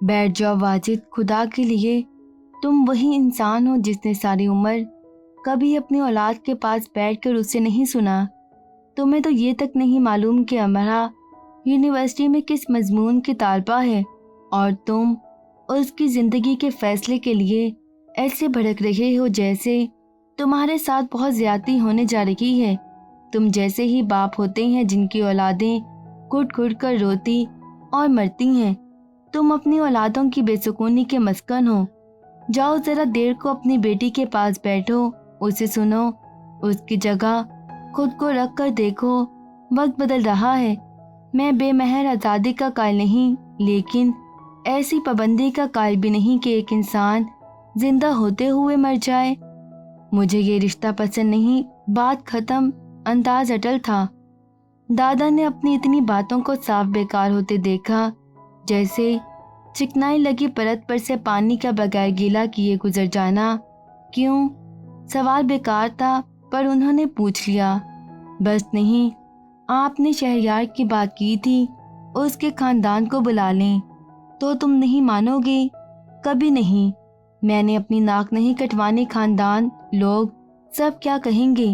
बैठ जाओ वाजिद, खुदा के लिए तुम वही इंसान हो जिसने सारी उम्र कभी अपनी औलाद के पास बैठकर उसे नहीं सुना। तुम्हें तो ये तक नहीं मालूम कि अमरा यूनिवर्सिटी में किस मजमून की तालबा है और तुम उसकी ज़िंदगी के फैसले के लिए ऐसे भड़क रहे हो जैसे तुम्हारे साथ बहुत ज़्यादती होने जा रही है। तुम जैसे ही बाप होते हैं जिनकी औलादें घुट घुट कर रोती और मरती हैं। तुम अपनी औलादों की बेसुकूनी के मस्कन हो। जाओ ज़रा देर को अपनी बेटी के पास बैठो, उसे सुनो, उसकी जगह खुद को रख कर देखो। वक्त बदल रहा है। मैं बेमहर आज़ादी का कायल नहीं, लेकिन ऐसी पाबंदी का कायल भी नहीं कि एक इंसान जिंदा होते हुए मर जाए। मुझे ये रिश्ता पसंद नहीं। बात खत्म। अंदाज अटल था। दादा ने अपनी इतनी बातों को साफ बेकार होते देखा, जैसे चिकनाई लगी परत पर से पानी का बगैर गीला किए गुजर जाना। क्यों? सवाल बेकार था, पर उन्होंने पूछ लिया। बस नहीं, आपने शहरयार की बात की थी, उसके खानदान को बुला लें। तो तुम नहीं मानोगे। कभी नहीं। मैंने अपनी नाक नहीं कटवाने। खानदान लोग सब क्या कहेंगे।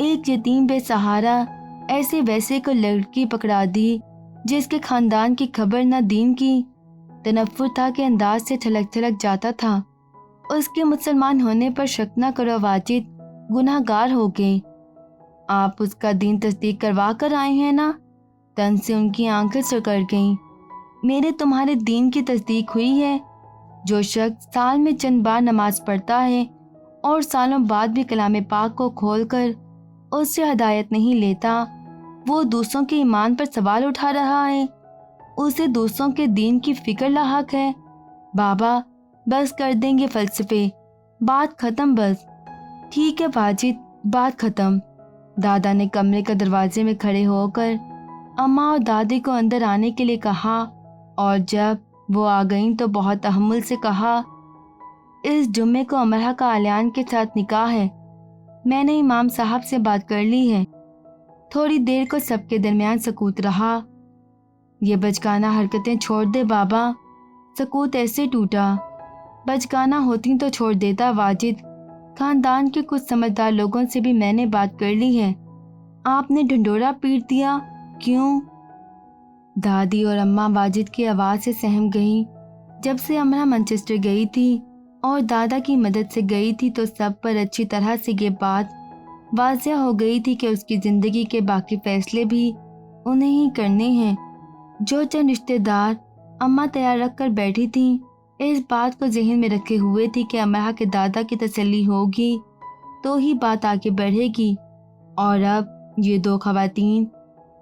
एक यतीम बेसहारा ऐसे वैसे को लड़की पकड़ा दी जिसके खानदान की खबर न दीन की। तनफ्फुर था कि अंदाज से छलक छलक जाता था। उसके मुसलमान होने पर शक न करो वाजिद, गुनाहगार हो गए। आप उसका दीन तस्दीक करवा कर आए हैं ना? तन से उनकी आंखें सिकुड़ गईं। मेरे तुम्हारे दीन की तस्दीक हुई है। जो शख्स साल में चंद बार नमाज पढ़ता है और सालों बाद भी कलाम पाक को खोलकर उससे हदायत नहीं लेता, वो दूसरों के ईमान पर सवाल उठा रहा है। उसे दूसरों के दीन की फिक्र लाहक है। बाबा, बस कर देंगे फलसफे। बात खत्म बस। ठीक है वाजिद, बात खत्म। दादा ने कमरे के दरवाजे में खड़े होकर अम्मा और दादी को अंदर आने के लिए कहा, और जब वो आ गईं तो बहुत तहम्मुल से कहा, इस जुम्मे को अमरा का आलियान के साथ निकाह है। मैंने इमाम साहब से बात कर ली है। थोड़ी देर को सबके दरमियान सकूत रहा। ये बचकाना हरकतें छोड़ दे बाबा। सकूत ऐसे टूटा। बचकाना होती तो छोड़ देता वाजिद। खानदान के कुछ समझदार लोगों से भी मैंने बात कर ली है। आपने ढंढोरा पीट दिया। क्यों? दादी और अम्मा वाजिद की आवाज़ से सहम गईं। जब से अमरा मैनचेस्टर गई थी और दादा की मदद से गई थी तो सब पर अच्छी तरह से ये बात वाज़िया हो गई थी कि उसकी ज़िंदगी के बाकी फैसले भी उन्हें ही करने हैं। जो चंद रिश्तेदार अम्मा तैयार रख कर बैठी थीं, इस बात को जहन में रखे हुए थी कि अमरा के दादा की तसल्ली होगी तो ही बात आगे बढ़ेगी। और अब ये दो खवातीन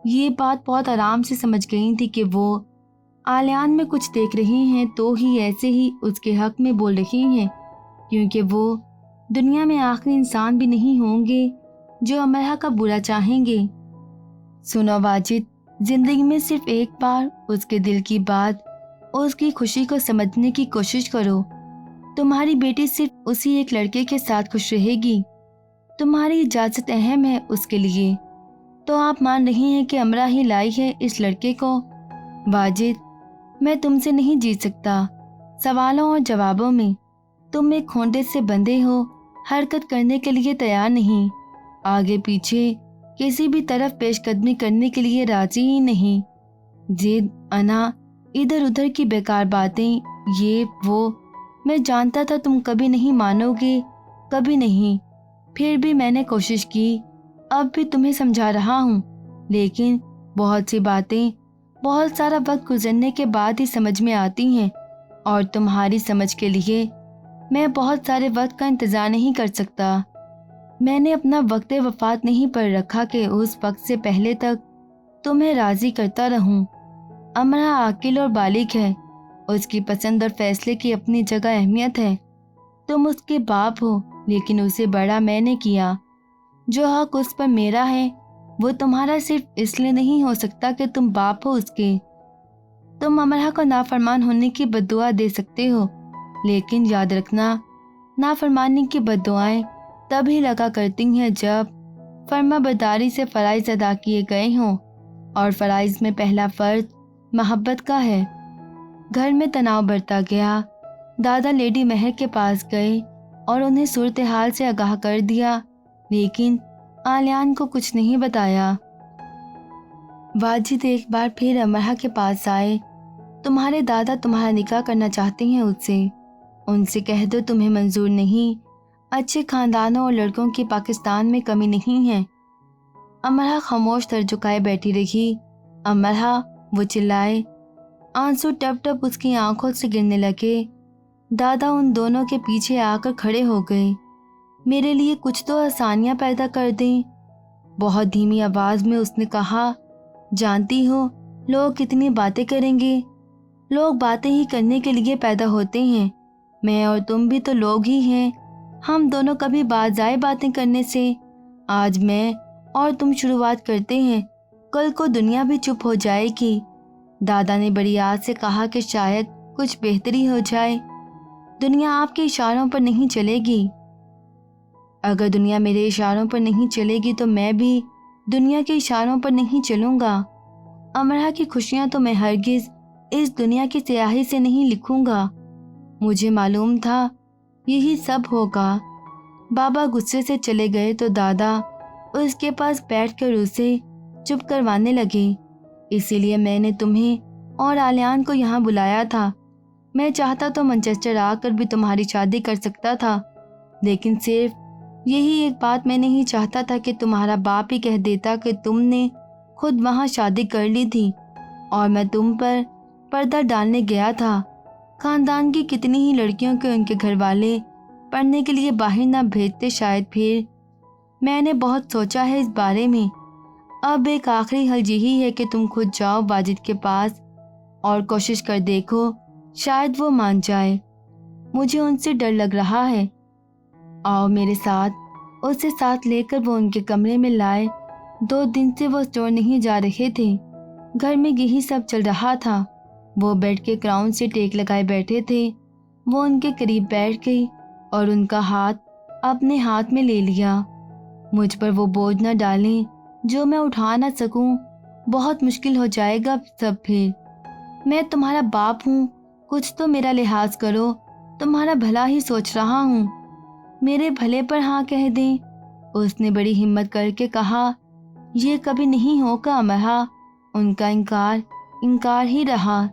ये बात बहुत आराम से समझ गई थी कि वो आलियान में कुछ देख रही हैं तो ही ऐसे ही उसके हक में बोल रही हैं, क्योंकि वो दुनिया में आखिरी इंसान भी नहीं होंगे जो अमरा का बुरा चाहेंगे। सुनो वाजिद, जिंदगी में सिर्फ एक बार उसके दिल की बात, उसकी खुशी को समझने की कोशिश करो। तुम्हारी बेटी सिर्फ उसी एक लड़के के साथ खुश रहेगी। तुम्हारी इजाज़त अहम है उसके लिए। तो आप मान रही हैं कि अमरा ही लाई है इस लड़के को? वाजिद, मैं तुमसे नहीं जीत सकता सवालों और जवाबों में। तुम एक खोंटे से बंधे हो, हरकत करने के लिए तैयार नहीं, आगे पीछे किसी भी तरफ पेशकदमी करने के लिए राजी ही नहीं। जिद, अना, इधर उधर की बेकार बातें, ये वो। मैं जानता था तुम कभी नहीं मानोगे, कभी नहीं। फिर भी मैंने कोशिश की। अब भी तुम्हें समझा रहा हूँ, लेकिन बहुत सी बातें बहुत सारा वक्त गुजरने के बाद ही समझ में आती हैं, और तुम्हारी समझ के लिए मैं बहुत सारे वक्त का इंतज़ार नहीं कर सकता। मैंने अपना वक्त वफात नहीं पढ़ रखा कि उस वक्त से पहले तक तुम्हें राज़ी करता रहूं। अमरा आकिल और बालिग है। उसकी पसंद और फैसले की अपनी जगह अहमियत है। तुम उसके बाप हो, लेकिन उसे बड़ा मैंने किया। जो हक उस पर मेरा है वो तुम्हारा सिर्फ इसलिए नहीं हो सकता कि तुम बाप हो उसके। तुम अमरा को नाफरमान होने की बद्दुआ दे सकते हो, लेकिन याद रखना, नाफरमानी की बद्दुआएं तभी लगा करती हैं जब फर्माबरदारी से फ़राइज़ अदा किए गए हों, और फ़राइज़ में पहला फ़र्ज मोहब्बत का है। گھر میں تناؤ بڑھتا گیا۔ دادا لیڈی مہر کے پاس گئے اور انہیں صورتحال سے آگاہ کر دیا، لیکن آلیان کو کچھ نہیں بتایا۔ واجد ایک بار پھر امرا کے پاس آئے۔ تمہارے دادا تمہارا نکاح کرنا چاہتے ہیں، ان سے کہہ دو تمہیں منظور نہیں۔ اچھے خاندانوں اور لڑکوں کی پاکستان میں کمی نہیں ہے۔ امرا خاموش سر جھکائے بیٹھی رہی۔ امرا، وہ چلائے۔ آنسو ٹپ ٹپ اس کی آنکھوں سے گرنے لگے۔ دادا ان دونوں کے پیچھے آ کر کھڑے ہو گئے۔ میرے لیے کچھ تو آسانیاں پیدا کر دیں۔ بہت دھیمی آواز میں اس نے کہا، جانتی ہو لوگ کتنی باتیں کریں گے؟ لوگ باتیں ہی کرنے کے لیے پیدا ہوتے ہیں۔ میں اور تم بھی تو لوگ ہی ہیں۔ ہم دونوں کبھی باز آئے باتیں کرنے سے۔ آج میں اور تم شروعات کرتے ہیں، کل کو دنیا بھی چپ ہو جائے گی۔ دادا نے بڑی آس سے کہا کہ شاید کچھ بہتری ہو جائے۔ دنیا آپ کے اشاروں پر نہیں چلے گی۔ اگر دنیا میرے اشاروں پر نہیں چلے گی تو میں بھی دنیا کے اشاروں پر نہیں چلوں گا۔ امرا کی خوشیاں تو میں ہرگز اس دنیا کی سیاہی سے نہیں لکھوں گا۔ مجھے معلوم تھا یہی سب ہوگا۔ بابا غصے سے چلے گئے تو دادا اس کے پاس بیٹھ کر اسے چپ کروانے لگے۔ اسی لیے میں نے تمہیں اور آلیان کو یہاں بلایا تھا۔ میں چاہتا تو مانچسٹر آ کر بھی تمہاری شادی کر سکتا تھا، لیکن صرف یہی ایک بات میں نہیں چاہتا تھا کہ تمہارا باپ ہی کہہ دیتا کہ تم نے خود وہاں شادی کر لی تھی اور میں تم پر پردہ ڈالنے گیا تھا۔ خاندان کی کتنی ہی لڑکیوں کے ان کے گھر والے پڑھنے کے لیے باہر نہ بھیجتے شاید، پھر میں نے بہت سوچا ہے اس بارے میں۔ اب ایک آخری حل یہی ہے کہ تم خود جاؤ واجد کے پاس اور کوشش کر دیکھو، شاید وہ مان جائے۔ مجھے ان سے ڈر لگ رہا ہے۔ آؤ میرے ساتھ۔ اسے ساتھ لے کر وہ ان کے کمرے میں لائے۔ 2 دن سے وہ اسٹور نہیں جا رہے تھے۔ گھر میں یہی سب چل رہا تھا۔ وہ بیڈ کے کراؤن سے ٹیک لگائے بیٹھے تھے۔ وہ ان کے قریب بیٹھ گئی اور ان کا ہاتھ اپنے ہاتھ میں لے لیا۔ مجھ پر وہ بوجھ نہ ڈالیں جو میں اٹھا نہ سکوں، بہت مشکل ہو جائے گا سب۔ پھر میں تمہارا باپ ہوں، کچھ تو میرا لحاظ کرو، تمہارا بھلا ہی سوچ رہا ہوں، میرے بھلے پر ہاں کہہ دیں۔ اس نے بڑی ہمت کر کے کہا، یہ کبھی نہیں ہوگا امرا۔ ان کا انکار ہی رہا۔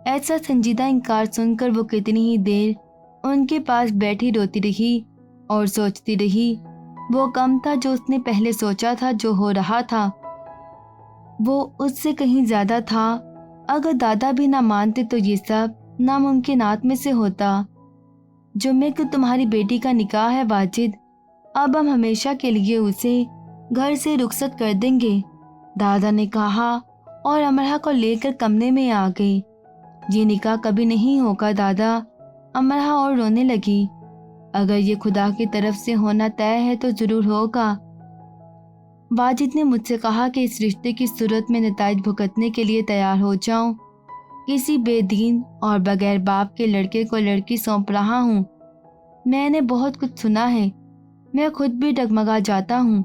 ایسا سنجیدہ انکار سن کر وہ کتنی ہی دیر ان کے پاس بیٹھی روتی رہی اور سوچتی رہی۔ وہ کم تھا جو اس نے پہلے سوچا تھا جو ہو رہا تھا، وہ اس سے کہیں زیادہ تھا۔ اگر دادا بھی نہ مانتے تو یہ سب ناممکنات میں سے ہوتا۔ جمعے کو تمہاری بیٹی کا نکاح ہے واجد، اب ہم ہمیشہ کے لیے اسے گھر سے رخصت کر دیں گے، دادا نے کہا اور امرا کو لے کر کمرے میں آ گئی۔ یہ نکاح کبھی نہیں ہوگا دادا، امرا اور رونے لگی۔ اگر یہ خدا کی طرف سے ہونا طے ہے تو ضرور ہوگا۔ واجد نے مجھ سے کہا کہ اس رشتے کی صورت میں نتائج بھگتنے کے لیے تیار ہو جاؤں۔ کسی بے دین اور بغیر باپ کے لڑکے کو لڑکی سونپ رہا ہوں۔ میں نے بہت کچھ سنا ہے، میں خود بھی ڈگمگا جاتا ہوں۔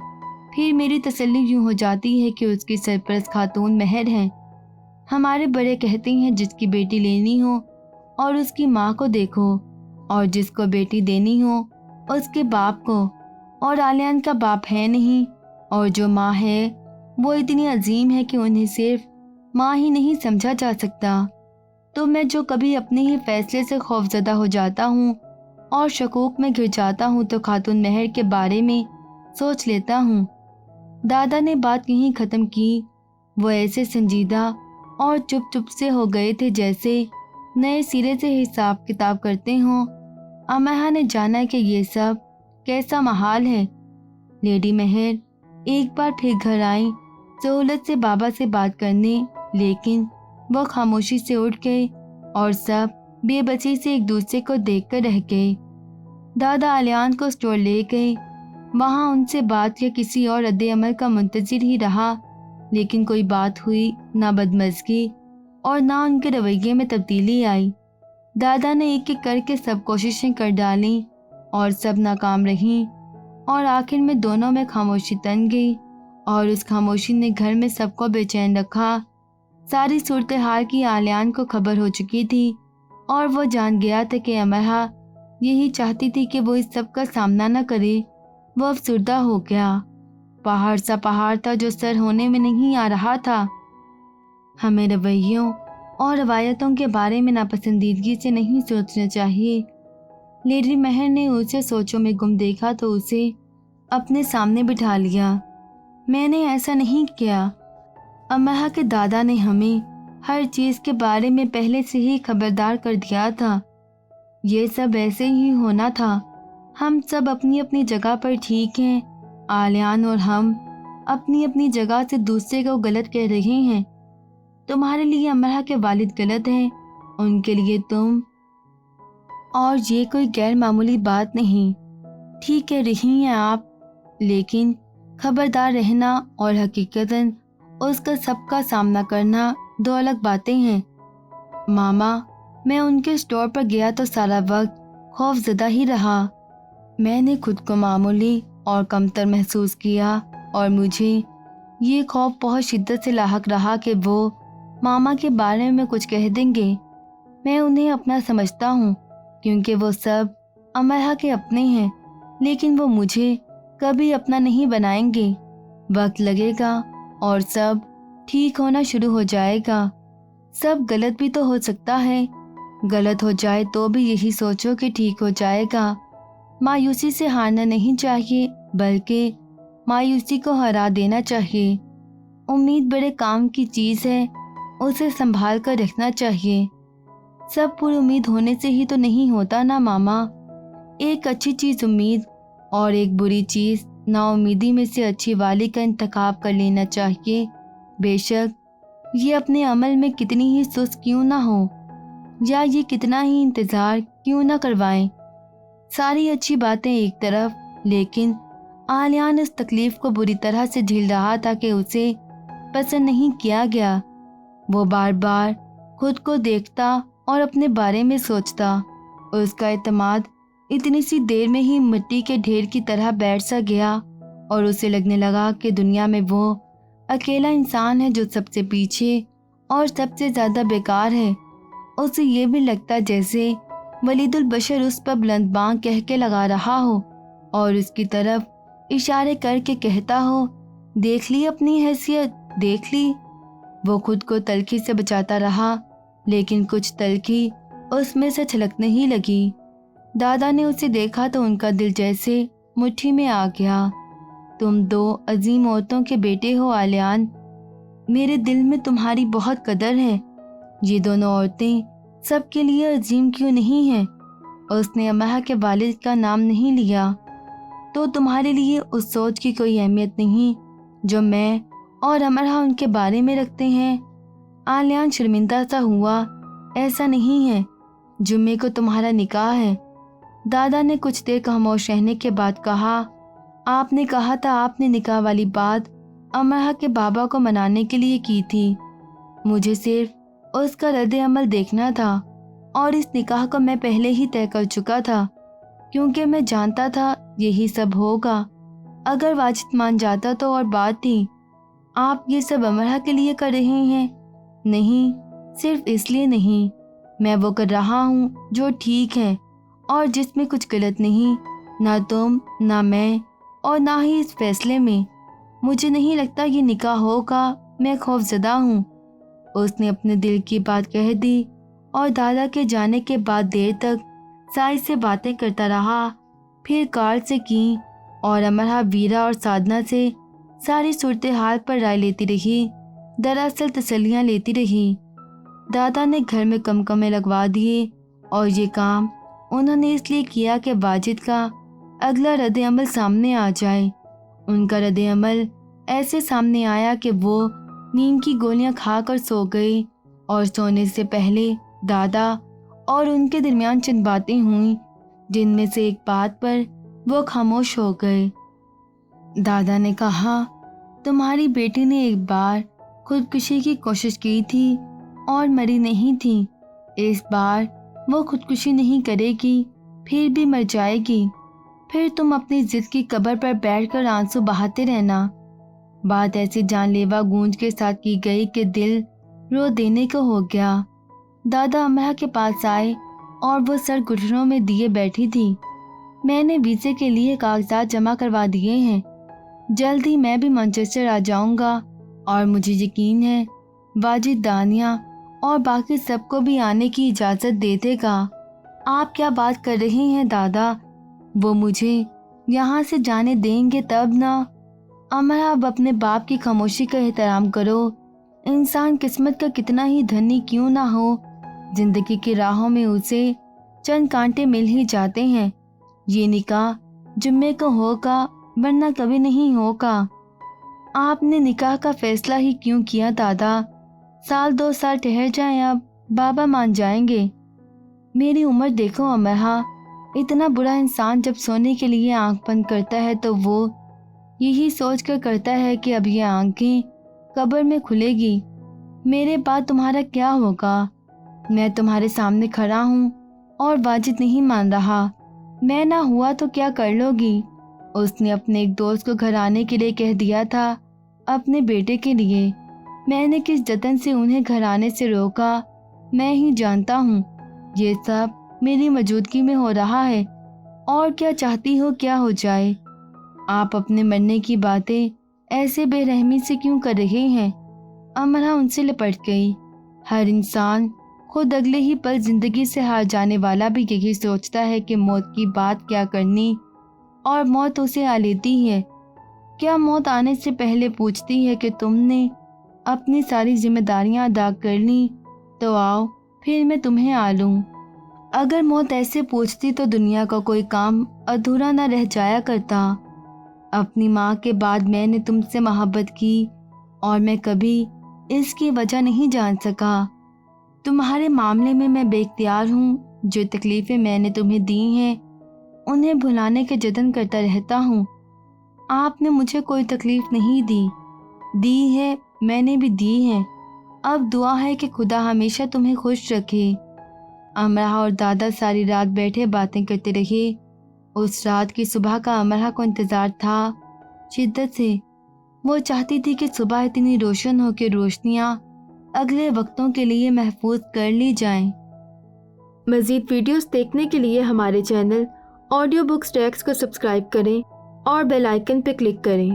پھر میری تسلی یوں ہو جاتی ہے کہ اس کی سرپرست خاتون مہر ہے۔ ہمارے بڑے کہتے ہیں جس کی بیٹی لینی ہو اور اس کی ماں کو دیکھو، اور جس کو بیٹی دینی ہو اس کے باپ کو، اور آلیان کا باپ ہے نہیں، اور جو ماں ہے وہ اتنی عظیم ہے کہ انہیں صرف ماں ہی نہیں سمجھا جا سکتا۔ تو میں جو کبھی اپنے ہی فیصلے سے خوفزدہ ہو جاتا ہوں اور شکوک میں گر جاتا ہوں تو خاتون مہر کے بارے میں سوچ لیتا ہوں۔ دادا نے بات یہیں ختم کی۔ وہ ایسے سنجیدہ اور چپ چپ سے ہو گئے تھے جیسے نئے سرے سے حساب کتاب کرتے ہوں۔ امرا نے جانا کہ یہ سب کیسا محال ہے۔ لیڈی مہر ایک بار پھر گھر آئیں سہولت سے بابا سے بات کرنے، لیکن وہ خاموشی سے اٹھ گئے اور سب بے بسی سے ایک دوسرے کو دیکھ کر رہ گئے۔ دادا آلیان کو اسٹور لے گئے۔ وہاں ان سے بات یا کسی اور رد عمل کا منتظر ہی رہا، لیکن کوئی بات ہوئی نہ، بدمزگی اور نہ ان کے رویے میں تبدیلی آئی۔ دادا نے ایک ایک کر کے سب کوششیں کر ڈالیں اور سب ناکام رہیں، اور آخر میں دونوں میں خاموشی تن گئی، اور اس خاموشی نے گھر میں سب کو بے چین رکھا۔ सारी सूरत हाल की आलियान को खबर हो चुकी थी और वो जान गया था कि अमरहा यही चाहती थी कि वो इस सब का सामना न करे। वो अफसुर्दा हो गया। पहाड़ सा पहाड़ था जो सर होने में नहीं आ रहा था। हमें रवैयों और रवायतों के बारे में नापसंदीदगी से नहीं सोचना चाहिए। लेडी महर ने उसे सोचों में गुम देखा तो उसे अपने सामने बिठा लिया। मैंने ऐसा नहीं किया। अमरहा के दादा ने हमें हर चीज के बारे में पहले से ही खबरदार कर दिया था। ये सब ऐसे ही होना था। हम सब अपनी अपनी जगह पर ठीक हैं। आलियान और हम अपनी अपनी जगह से दूसरे को गलत कह रहे हैं। तुम्हारे लिए अमरहा के वालिद गलत हैं, उनके लिए तुम, और ये कोई गैर मामूली बात नहीं। ठीक कह रही हैं आप, लेकिन खबरदार रहना और हकीकतन उसका सबका सामना करना दो अलग बातें हैं। मामा, मैं उनके स्टोर पर गया तो सारा वक्त खौफजदा ही रहा। मैंने खुद को मामूली और कमतर महसूस किया और मुझे ये खौफ बहुत शिद्दत से लाहक रहा कि वो मामा के बारे में कुछ कह देंगे। मैं उन्हें अपना समझता हूँ क्योंकि वो सब अमरहा के अपने हैं, लेकिन वो मुझे कभी अपना नहीं बनाएंगे। वक्त लगेगा और सब ठीक होना शुरू हो जाएगा। सब गलत भी तो हो सकता है। गलत हो जाए तो भी यही सोचो कि ठीक हो जाएगा। मायूसी से हारना नहीं चाहिए, बल्कि मायूसी को हरा देना चाहिए। उम्मीद बड़े काम की चीज़ है, उसे संभाल कर रखना चाहिए। सब पूरी उम्मीद होने से ही तो नहीं होता ना मामा। एक अच्छी चीज़ उम्मीद और एक बुरी चीज़ नाउमीदी में से अच्छी वाली का इंतखाब कर लेना चाहिए। बेशक ये अपने अमल में कितनी ही सुस्त क्यों ना हो या ये कितना ही इंतज़ार क्यों ना करवाएं। सारी अच्छी बातें एक तरफ, लेकिन आलियान इस तकलीफ को बुरी तरह से झेल रहा था कि उसे पसंद नहीं किया गया। वो बार बार खुद को देखता और अपने बारे में सोचता। उसका एतमाद इतनी सी देर में ही मिट्टी के ढेर की तरह बैठ सा गया और उसे लगने लगा कि दुनिया में वो अकेला इंसान है जो सबसे पीछे और सबसे ज़्यादा बेकार है। उसे ये भी लगता जैसे वलीदुल बशर उस पर बुलंद बांग कह के लगा रहा हो और उसकी तरफ इशारे करके कहता हो, देख ली अपनी हैसियत, देख ली। वो खुद को तलखी से बचाता रहा, लेकिन कुछ तलखी उसमें से छलकने ही लगी। दादा ने उसे देखा तो उनका दिल जैसे मुट्ठी में आ गया। तुम दो अजीम औरतों के बेटे हो आलियान, मेरे दिल में तुम्हारी बहुत कदर है। ये दोनों औरतें सबके लिए अजीम क्यों नहीं हैं? उसने अमरहा के वालिद का नाम नहीं लिया तो तुम्हारे लिए उस सोच की कोई अहमियत नहीं जो मैं और अमरहा उनके बारे में रखते हैं। आलियान शर्मिंदा सा हुआ। ऐसा नहीं है, जुम्मे को तुम्हारा निकाह है। दादा ने कुछ देर खामोश रहने के बाद कहा, आपने कहा था आपने निकाह वाली बात अमरहा के बाबा को मनाने के लिए की थी। मुझे सिर्फ उसका रद्द अमल देखना था और इस निकाह को मैं पहले ही तय कर चुका था क्योंकि मैं जानता था यही सब होगा। अगर वाजिद मान जाता तो और बात थी। आप ये सब अमरहा के लिए कर रहे हैं? नहीं, सिर्फ इसलिए नहीं। मैं वो कर रहा हूँ जो ठीक है और जिसमें कुछ गलत नहीं, ना तुम, ना मैं और ना ही इस फैसले में। मुझे नहीं लगता ये निकाह होगा। मैं खौफजदा हूँ। उसने अपने दिल की बात कह दी और दादा के जाने के बाद देर तक साई से बातें करता रहा। फिर कार से की और अमरहा, वीरा और साधना से सारी सूरत हाल पर राय लेती रही, दरअसल तसल्लियाँ लेती रही। दादा ने घर में कमकमे लगवा दिए और ये काम उन्होंने इसलिए किया कि वाजिद का अगला रद्द अमल सामने आ जाए। उनका रद्द अमल ऐसे सामने आया कि वो नींद की गोलियां खाकर सो गए और सोने से पहले दादा और उनके दरमियान चंद बातें हुई जिनमें से एक बात पर वो खामोश हो गए। दादा ने कहा, तुम्हारी बेटी ने एक बार खुदकुशी की कोशिश की थी और मरी नहीं थी। इस बार वो खुदकुशी नहीं करेगी, फिर भी मर जाएगी। फिर तुम अपनी जिद की कब्र पर बैठकर आंसू बहाते रहना। बात ऐसी जानलेवा गूंज के साथ की गई कि दिल रो देने को हो गया। दादा अमरा के पास आए और वो सर घुटनों में दिए बैठी थी। मैंने वीज़े के लिए कागजात जमा करवा दिए हैं। जल्द ही मैं भी मैनचेस्टर आ जाऊंगा और मुझे यकीन है वाजिद, दानिया और बाकी सबको भी आने की इजाज़त दे देगा। आप क्या बात कर रही हैं दादा? वो मुझे यहाँ से जाने देंगे तब ना। अमरा, अब अपने बाप की खामोशी का एहतराम करो। इंसान किस्मत का कितना ही धनी क्यों ना हो, जिंदगी की राहों में उसे चंद कांटे मिल ही जाते हैं। ये निकाह जुम्मे को होगा, वरना कभी नहीं होगा। आपने निकाह का फैसला ही क्यों किया दादा? 1-2 साल ठहर जाएं, अब बाबा मान जाएंगे। मेरी उम्र देखो अमरा, इतना बुरा इंसान जब सोने के लिए आंख बंद करता है तो वो यही सोच कर करता है कि अब ये आंखें कब्र में खुलेगी। मेरे बाद तुम्हारा क्या होगा? मैं तुम्हारे सामने खड़ा हूँ और वाजिद नहीं मान रहा। मैं ना हुआ तो क्या कर लोगी? उसने अपने एक दोस्त को घर आने के लिए कह दिया था, अपने बेटे के लिए। मैंने किस जतन से उन्हें घर आने से रोका, मैं ही जानता हूँ। ये सब मेरी मौजूदगी में हो रहा है। और क्या चाहती हो क्या हो जाए? आप अपने मरने की बातें ऐसे बेरहमी से क्यों कर रहे हैं? अमरा उनसे लिपट गई। हर इंसान खुद अगले ही पल जिंदगी से हार जाने वाला भी यही सोचता है कि मौत की बात क्या करनी, और मौत उसे आ लेती है। क्या मौत आने से पहले पूछती है कि तुमने अपनी सारी जिम्मेदारियां अदा कर ली तो आओ फिर मैं तुम्हें आ लूं। अगर मौत ऐसे पूछती तो दुनिया का कोई काम अधूरा न रह जाया करता। अपनी माँ के बाद मैंने तुमसे मोहब्बत की और मैं कभी इसकी वजह नहीं जान सका। तुम्हारे मामले में मैं बेख्तियार हूँ। जो तकलीफ़ें मैंने तुम्हें दी हैं उन्हें भुलाने के जतन करता रहता हूँ। आपने मुझे कोई तकलीफ़ नहीं दी है, मैंने भी दी है। अब दुआ है कि खुदा हमेशा तुम्हें खुश रखे। अमरा और दादा सारी रात बैठे बातें करते रहे। उस रात की सुबह का अमरा को इंतज़ार था शिद्दत से। वो चाहती थी कि सुबह इतनी रोशन हो कि रोशनियाँ अगले वक्तों के लिए महफूज कर ली जाएं। मज़ीद वीडियोस देखने के लिए हमारे चैनल ऑडियो बुक्स टैक्स को सब्सक्राइब करें और बेल आइकन पर क्लिक करें।